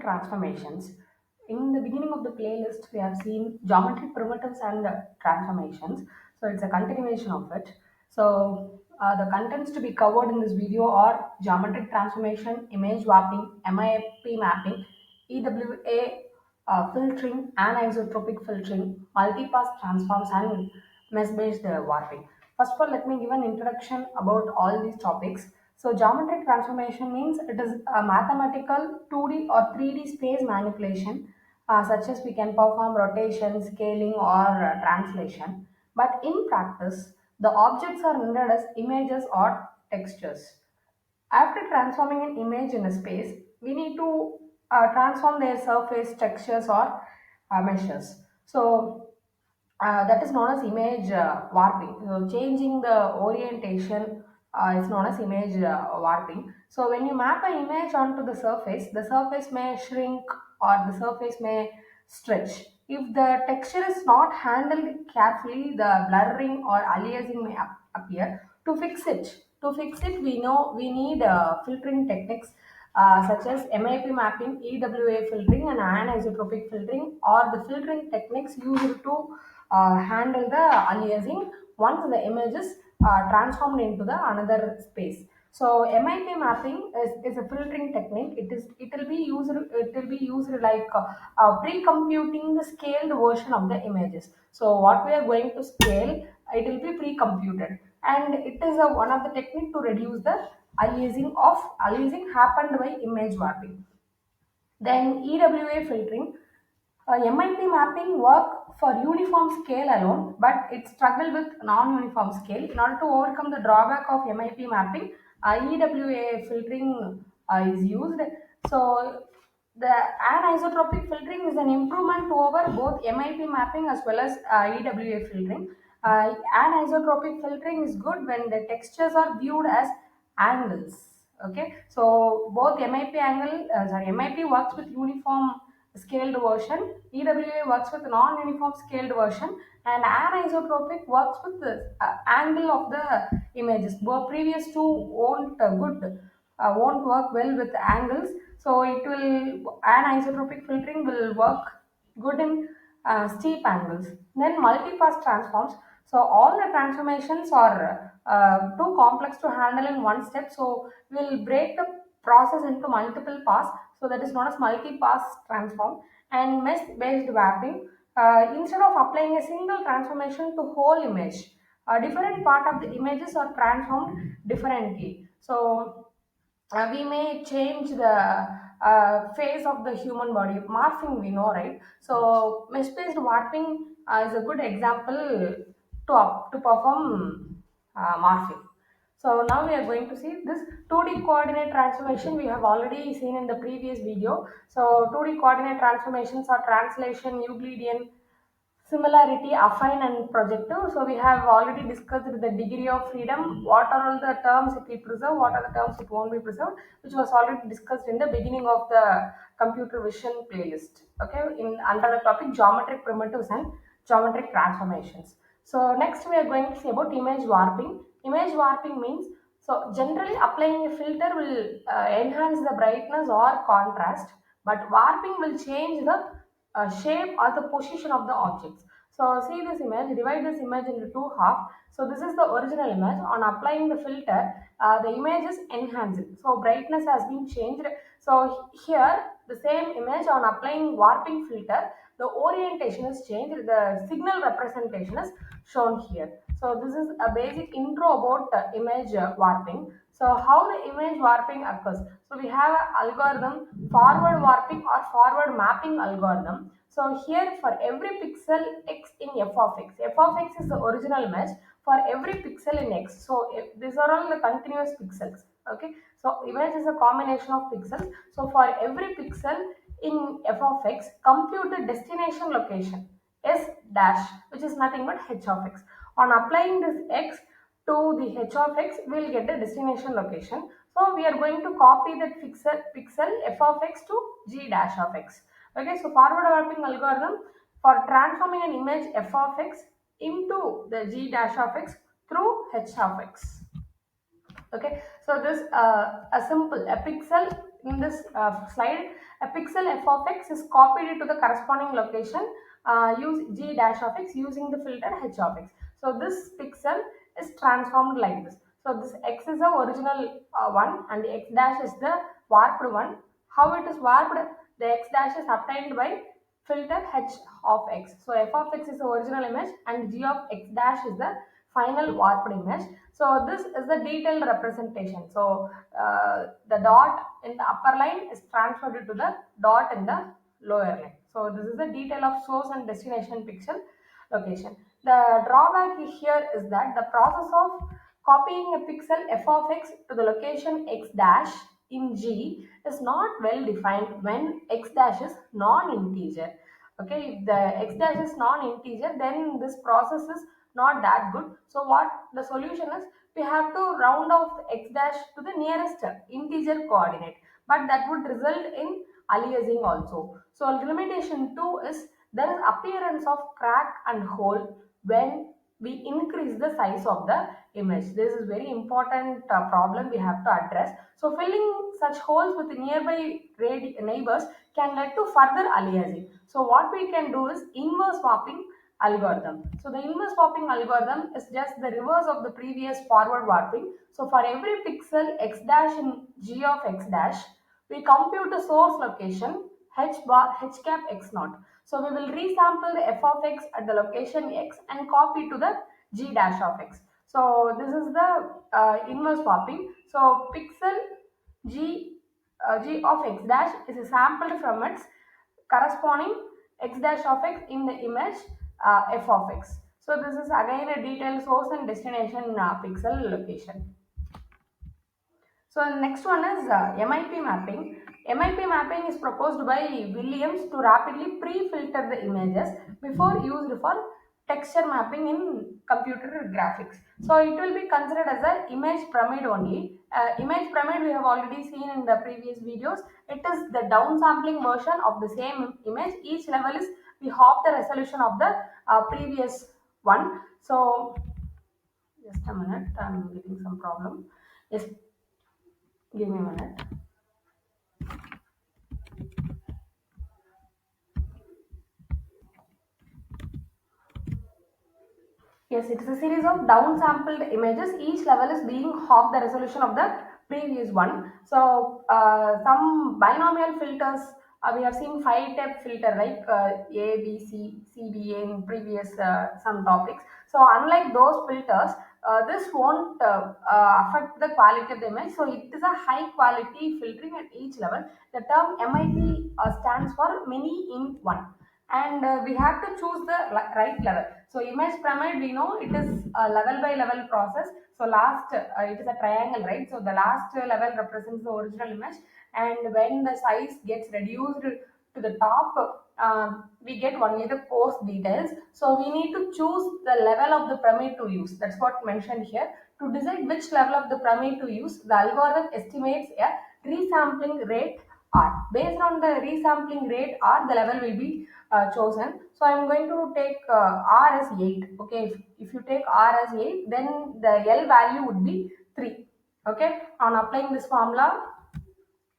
transformations. In the beginning of the playlist, we have seen geometric primitives and transformations. So it's a continuation of it. So the contents to be covered in this video are geometric transformation, image warping, MIP mapping, EWA filtering, anisotropic filtering, multipass transforms, and mesh-based warping. First of all, let me give an introduction about all these topics. So, geometric transformation means it is a mathematical 2D or 3D space manipulation, such as we can perform rotation, scaling, or translation. But in practice, the objects are rendered as images or textures. After transforming an image in a space, we need to transform their surface, textures, or meshes. So, that is known as image warping. So changing the orientation is known as image warping. So when you map an image onto the surface may shrink or the surface may stretch. If the texture is not handled carefully, the blurring or aliasing may appear. To fix it, we know we need filtering techniques such as MIP mapping, EWA filtering, and anisotropic filtering, or the filtering techniques used to handle the aliasing once the image is transformed into the another space. So MIP mapping is a filtering technique. It will be used like pre-computing the scaled version of the images. So what we are going to scale, it will be pre-computed, and it is one of the technique to reduce the aliasing happened by image warping. Then EWA filtering. MIP mapping work for uniform scale alone, but it struggle with non-uniform scale. In order to overcome the drawback of MIP mapping, EWA filtering is used. So the anisotropic filtering is an improvement over both MIP mapping as well as EWA filtering. Anisotropic filtering is good when the textures are viewed as angles. Okay, so both MIP works with uniform scaled version, EWA works with non-uniform scaled version, and anisotropic works with the angle of the images. Both previous two won't work well with angles, so it will anisotropic filtering will work good in steep angles. Then multi-pass transforms. So all the transformations are too complex to handle in one step. So we'll break the process into multiple pass. So that is known as multi-pass transform. And mesh-based wrapping. Instead of applying a single transformation to whole image, a different part of the images are transformed differently. So we may change the face of the human body. Morphing, we know, right? So mesh-based warping is a good example to perform morphing. So now we are going to see this 2D coordinate transformation we have already seen in the previous video. So 2D coordinate transformations are translation, Euclidean, similarity, affine, and projective. So we have already discussed the degree of freedom, what are all the terms it will preserve, what are the terms it won't be preserved, which was already discussed in the beginning of the computer vision playlist. Okay, in under the topic geometric primitives and geometric transformations. So next we are going to see about image warping. Image warping means, so generally applying a filter will enhance the brightness or contrast, but warping will change the shape or the position of the objects. So see this image, divide this image into two half. So this is the original image. On applying the filter, the image is enhanced. So brightness has been changed. So here the same image, on applying warping filter, the orientation is changed. The signal representation is shown here. So this is a basic intro about image warping. So how the image warping occurs? So we have an algorithm, forward warping or forward mapping algorithm. So here for every pixel x in f of x is the original image for every pixel in x. So these are all the continuous pixels. Okay, so image is a combination of pixels. So for every pixel in f of x, compute the destination location s dash, which is nothing but h of x. On applying this x to the h of x, we will get the destination location. So we are going to copy that pixel f of x to g dash of x. Okay, so forward warping algorithm for transforming an image f of x into the g dash of x through h of x. Okay, so this a pixel in this slide, a pixel f of x is copied to the corresponding location, use g dash of x using the filter h of x. So this pixel is transformed like this. So this x is the original one and the x dash is the warped one. How it is warped? The x dash is obtained by filter h of x. So f of x is the original image and g of x dash is the final warped image. So this is the detailed representation. So the dot in the upper line is transferred to the dot in the lower line. So this is the detail of source and destination pixel location. The drawback here is that the process of copying a pixel f of x to the location x dash in G is not well defined when x dash is non-integer. Okay, if the x dash is non-integer, then this process is not that good. So what the solution is, we have to round off the x dash to the nearest integer coordinate, but that would result in aliasing also. So limitation 2 is there is appearance of crack and hole when we increase the size of the image. This is very important problem we have to address. So filling such holes with nearby neighbors can lead to further aliasing. So what we can do is inverse warping algorithm. So the inverse warping algorithm is just the reverse of the previous forward warping. So for every pixel x dash in g of x dash, we compute the source location h bar h cap x naught. So we will resample the f of x at the location x and copy to the g dash of x. So this is the inverse swapping. So pixel g of x dash is sampled from its corresponding x dash of x in the image f of x. So this is again a detailed source and destination pixel location. So the next one is MIP mapping. MIP mapping is proposed by Williams to rapidly pre-filter the images before used for texture mapping in computer graphics. So it will be considered as an image pyramid only. Image pyramid we have already seen in the previous videos. It is the downsampling version of the same image. Each level is we half the resolution of the previous one. So just a minute, I'm getting some problem. Yes, give me a minute. Yes, it is a series of downsampled images. Each level is being half the resolution of the previous one. So some binomial filters, we have seen 5-step filter like A, B, C, C, B, A in previous some topics. So unlike those filters, this won't affect the quality of the image. So it is a high quality filtering at each level. The term MIP stands for many in one, and we have to choose the right level. So image pyramid, we know it is a level by level process. So last it is a triangle, right? So the last level represents the original image, and when the size gets reduced to the top, we get only the coarse details. So we need to choose the level of the pyramid to use. That's what mentioned here. To decide which level of the pyramid to use, the algorithm estimates a resampling rate R. Based on the resampling rate R, the level will be chosen. So I'm going to take R as 8. Okay, if you take R as 8, then the L value would be 3. Okay, on applying this formula,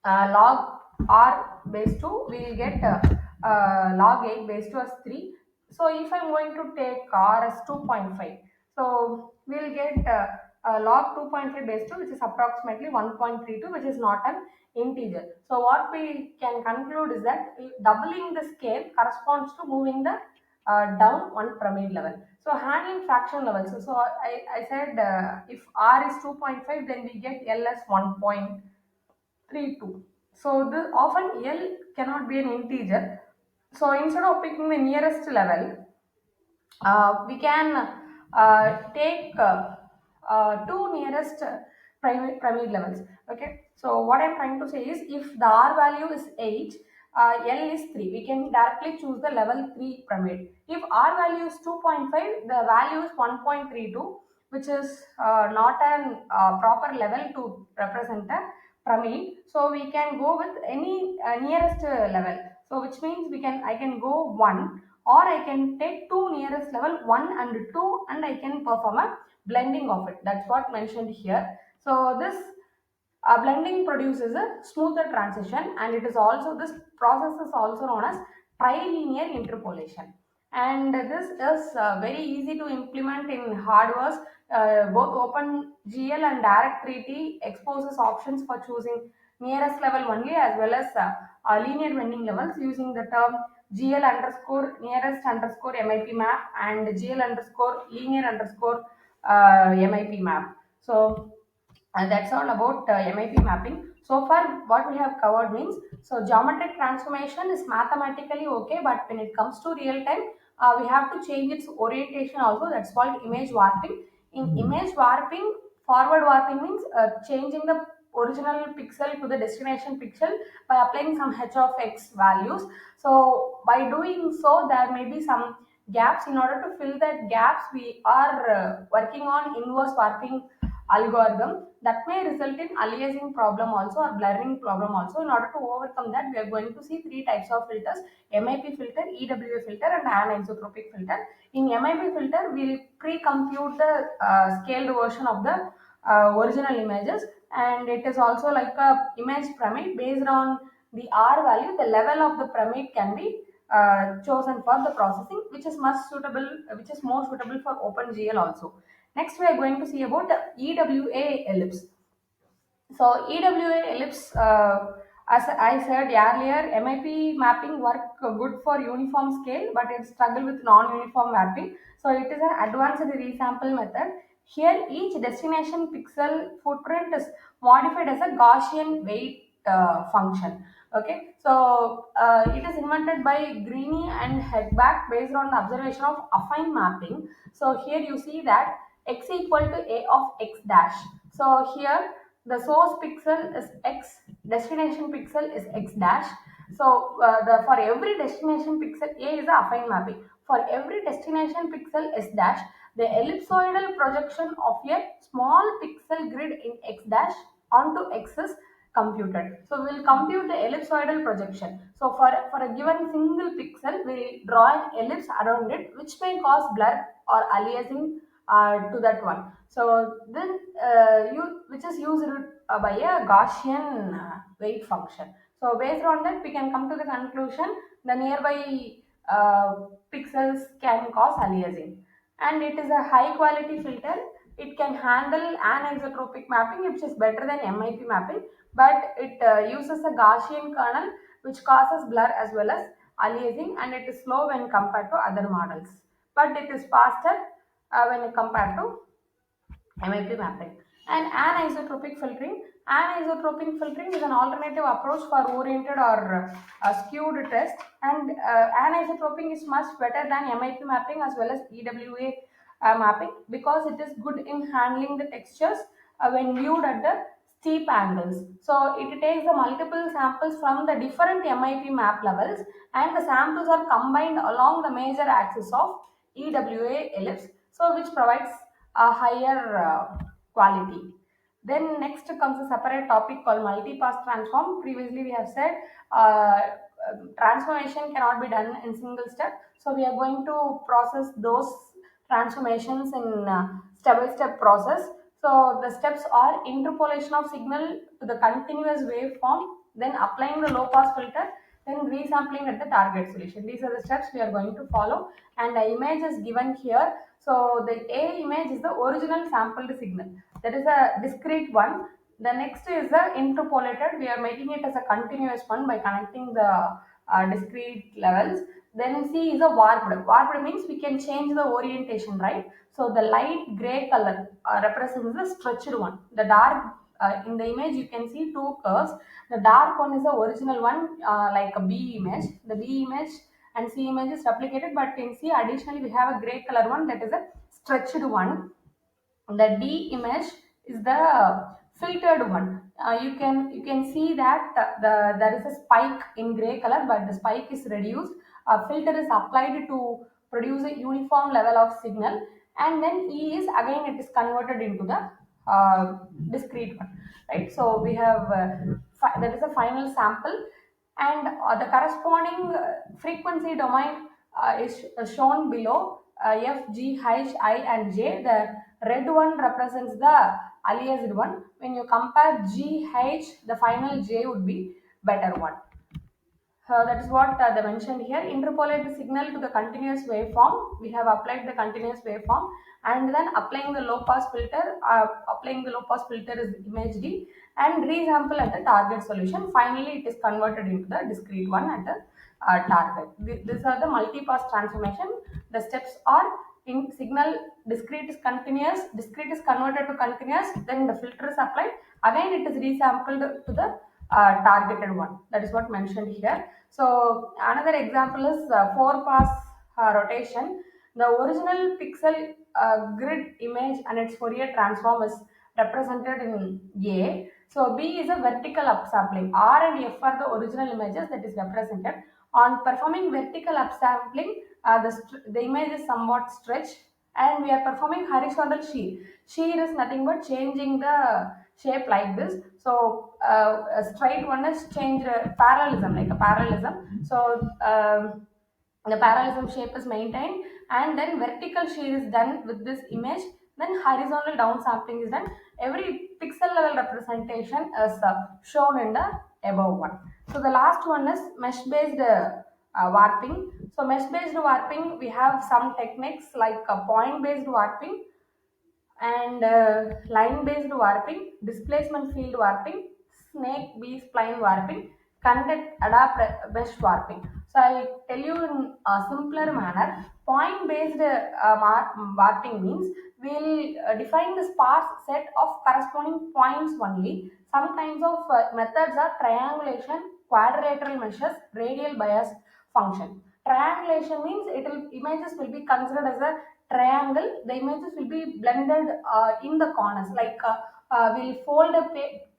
log R base 2, we will get log 8 base 2 as 3. So if I'm going to take R as 2.5, so we will get log 2.5 base 2, which is approximately 1.32, which is not an integer. So what we can conclude is that doubling the scale corresponds to moving the down one pyramid level. So handling fraction levels. So I said if R is 2.5, then we get L as 1.32. So the often L cannot be an integer. So instead of picking the nearest level, we can take two nearest pyramid levels. Okay, so what I'm trying to say is if the R value is 8, L is 3, we can directly choose the level 3 pyramid. If R value is 2.5, the value is 1.32, which is not an proper level to represent a pyramid. So we can go with any nearest level. So which means I can go 1, or I can take two nearest level 1 and 2, and I can perform a blending of it. That's what mentioned here. So this Blending produces a smoother transition, and it is also this process is also known as trilinear interpolation. And this is very easy to implement in hardwares. Both OpenGL and Direct 3T exposes options for choosing nearest level only, as well as linear vending levels using the term GL underscore nearest underscore MIP map and GL underscore linear underscore MIP map. So and that's all about MIP mapping. So far, what we have covered means, so geometric transformation is mathematically okay, but when it comes to real time, we have to change its orientation also. That's called image warping. In image warping, forward warping means changing the original pixel to the destination pixel by applying some h of x values. So by doing so, there may be some gaps. In order to fill that gaps, we are working on inverse warping algorithm that may result in aliasing problem also or blurring problem also. In order to overcome that, we are going to see three types of filters: MIP filter, EWA filter, and anisotropic filter. In MIP filter, we'll pre-compute the scaled version of the original images, and it is also like a image pyramid. Based on the R value, the level of the pyramid can be chosen for the processing, which is much suitable, which is more suitable for OpenGL also. Next, we are going to see about EWA ellipse. So EWA ellipse, as I said earlier, MIP mapping work good for uniform scale, but it struggle with non-uniform mapping. So it is an advanced resample method. Here, each destination pixel footprint is modified as a Gaussian weight function. Okay, so it is invented by Greene and Hedback based on the observation of affine mapping. So here you see that x equal to a of x dash. So here the source pixel is x, destination pixel is x dash. So the for every destination pixel, a is a affine mapping. For every destination pixel s dash, the ellipsoidal projection of a small pixel grid in x dash onto x is computed. So we will compute the ellipsoidal projection. So for a given single pixel, we will draw an ellipse around it, which may cause blur or aliasing to that one. So then which is used by a Gaussian weight function. So based on that, we can come to the conclusion the nearby pixels can cause aliasing, and it is a high quality filter. It can handle anisotropic mapping, which is better than MIP mapping, but it uses a Gaussian kernel, which causes blur as well as aliasing, and it is slow when compared to other models, but it is faster when compared to MIP mapping. And anisotropic filtering. Anisotropic filtering is an alternative approach for oriented or skewed test, and anisotropic is much better than MIP mapping as well as EWA mapping, because it is good in handling the textures when viewed at the steep angles. So it takes the multiple samples from the different MIP map levels, and the samples are combined along the major axis of EWA ellipse, so which provides a higher quality. Then next comes a separate topic called multi-pass transform. Previously we have said transformation cannot be done in single step. So we are going to process those transformations in step-by-step process. So the steps are interpolation of signal to the continuous waveform, then applying the low pass filter, then resampling at the target solution. These are the steps we are going to follow, and the image is given here. So the A image is the original sampled signal. That is a discrete one. The next is the interpolated. We are making it as a continuous one by connecting the discrete levels. Then C is a warped. Warped means we can change the orientation, right? So the light gray color represents the stretched one. The dark in the image you can see two curves. The dark one is the original one, like a B image. The B image and C image is replicated, but in C additionally we have a gray color one, that is a stretched one. The D image is the filtered one. You can see that there is a spike in gray color, but the spike is reduced. A filter is applied to produce a uniform level of signal, and then E is again it is converted into the discrete one, right? So we have that is a final sample, and the corresponding frequency domain is shown below. F, G, H, I, and J. The red one represents the aliased one. When you compare GH, the final J would be better one. That is what they mentioned here. Interpolate the signal to the continuous waveform. We have applied the continuous waveform, and then applying the low pass filter. Applying the low pass filter is image D, and resample at the target solution. Finally, it is converted into the discrete one at the target. These are the multi-pass transformation. The steps are: in signal, discrete is continuous, discrete is converted to continuous, then the filter is applied. Again, it is resampled to the targeted one. That is what mentioned here. So another example is four pass rotation. The original pixel grid image and its Fourier transform is represented in A. So B is a vertical upsampling. R and F are the original images that is represented. On performing vertical upsampling, the image is somewhat stretched, and we are performing horizontal shear. Shear is nothing but changing the shape like this. So a straight one is change parallelism, like a parallelism. So the parallelism shape is maintained, and then vertical shear is done with this image. Then horizontal downsampling is done. Every pixel level representation is shown in the above one. So the last one is mesh based warping. So mesh based warping, we have some techniques like point based warping, and line based warping, displacement field warping, snake bee spline warping, content adapt mesh warping. So I'll tell you in a simpler manner. Point based warping means we'll define the sparse set of corresponding points only. Some kinds of methods are triangulation, quadrilateral meshes, radial bias function. Triangulation means it will images will be considered as a triangle. The images will be blended in the corners. Like we'll fold a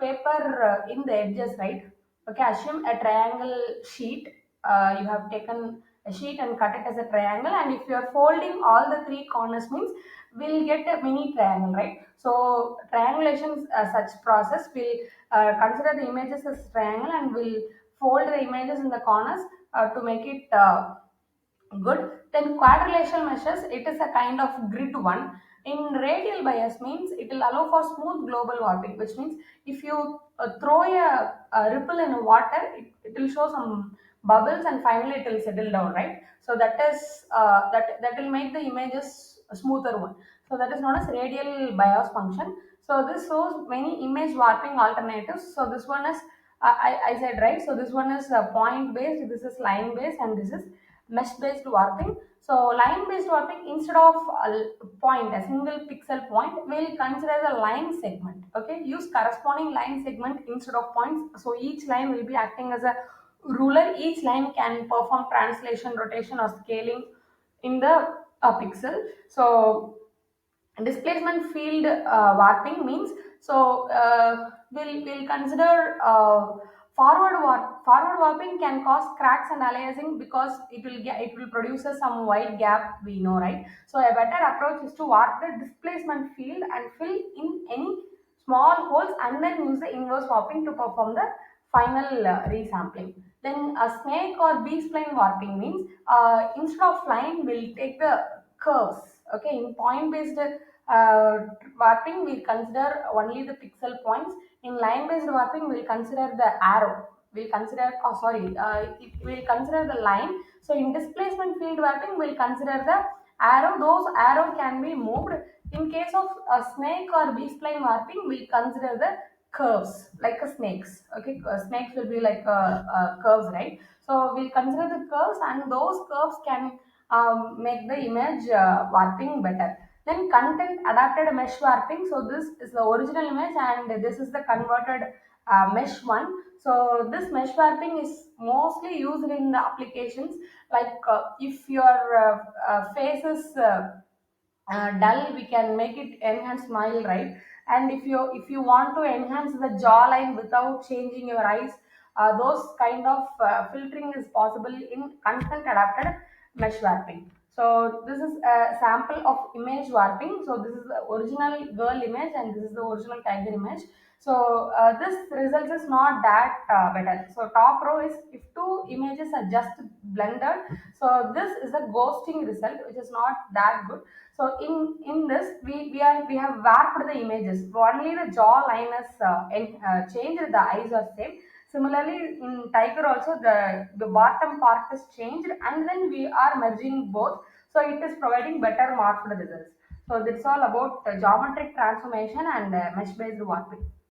paper in the edges, right? Okay, assume a triangle sheet. You have taken a sheet and cut it as a triangle, and if you are folding all the three corners means we'll get a mini triangle, right? So triangulation, such process, will consider the images as triangle and will fold the images in the corners to make it good. Then quadrilateral meshes, it is a kind of grid one. In radial bias means it will allow for smooth global warping, which means if you throw a ripple in water, it will show some bubbles and finally it will settle down, right? So that is that will make the images a smoother one. So that is known as radial bias function. So this shows many image warping alternatives. So this one is I said, right. So this one is point based, this is line based, and this is mesh based warping. So line based warping, instead of a single pixel point, we'll consider the line segment. Okay, use corresponding line segment instead of points. So each line will be acting as a ruler. Each line can perform translation, rotation, or scaling in the pixel. So displacement field warping means, so we'll consider forward warping can cause cracks and aliasing because it will produce some wide gap, we know, right? So a better approach is to warp the displacement field and fill in any small holes and then use the inverse warping to perform the final resampling. Then a snake or B-spline warping means, instead of line we'll take the curves. Okay, in point based warping we consider only the pixel points. In line based warping we'll consider the arrow. We'll consider, oh sorry, we'll consider the line. So in displacement field warping we'll consider the arrow. Those arrow can be moved. In case of a snake or B-spline warping, we'll consider the curves like a snakes. Okay, snakes will be like curves, right? So we'll consider the curves, and those curves can make the image warping better. Then content adapted mesh warping. So this is the original image and this is the converted mesh one. So this mesh warping is mostly used in the applications like if your face is dull, we can make it enhance smile, right? And if you want to enhance the jawline without changing your eyes, those kind of filtering is possible in content adapted mesh warping. So this is a sample of image warping. So this is the original girl image and this is the original tiger image. So this result is not that better. So top row is if two images are just blended. So this is the ghosting result, which is not that good. So in this, we have warped the images. Only the jaw line is changed. The eyes are same. Similarly, in tiger also, the bottom part is changed, and then we are merging both. So it is providing better morphed results. So that's all about geometric transformation and mesh based warping.